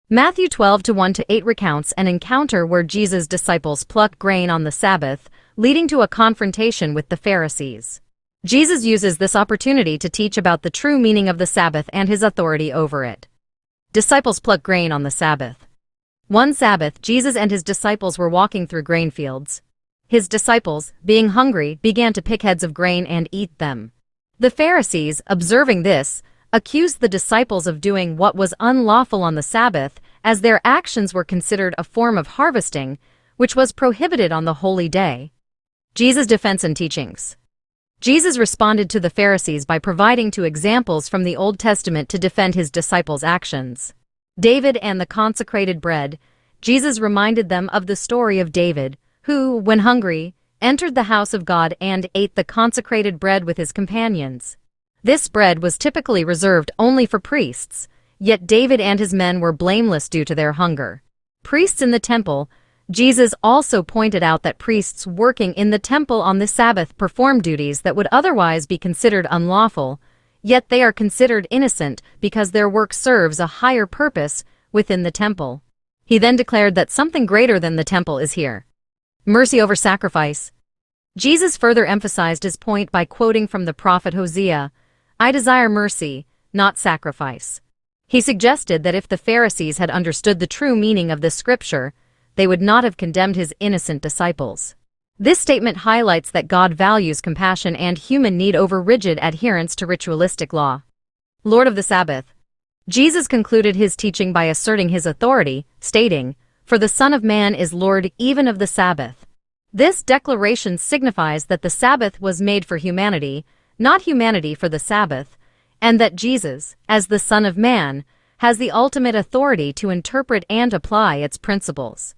Matthew 12:1-8 recounts an encounter where Jesus' disciples pluck grain on the Sabbath, leading to a confrontation with the Pharisees. Jesus uses this opportunity to teach about the true meaning of the Sabbath and his authority over it. Disciples pluck grain on the Sabbath. One Sabbath, Jesus and his disciples were walking through grain fields. His disciples, being hungry, began to pick heads of grain and eat them. The Pharisees, observing this, accused the disciples of doing what was unlawful on the Sabbath, as their actions were considered a form of harvesting, which was prohibited on the holy day. Jesus' defense and teachings. Jesus responded to the Pharisees by providing two examples from the Old Testament to defend his disciples' actions. David and the consecrated bread. Jesus reminded them of the story of David, who, when hungry, entered the house of God and ate the consecrated bread with his companions. This bread was typically reserved only for priests, yet David and his men were blameless due to their hunger. Priests in the temple. Jesus also pointed out that priests working in the temple on the Sabbath perform duties that would otherwise be considered unlawful, yet they are considered innocent because their work serves a higher purpose within the temple. He then declared that something greater than the temple is here. Mercy over sacrifice. Jesus further emphasized his point by quoting from the prophet Hosea, "I desire mercy, not sacrifice." He suggested that if the Pharisees had understood the true meaning of this scripture, they would not have condemned his innocent disciples. This statement highlights that God values compassion and human need over rigid adherence to ritualistic law. Lord of the Sabbath. Jesus concluded his teaching by asserting his authority, stating, "For the Son of Man is Lord even of the Sabbath." This declaration signifies that the Sabbath was made for humanity, not humanity for the Sabbath, and that Jesus, as the Son of Man, has the ultimate authority to interpret and apply its principles.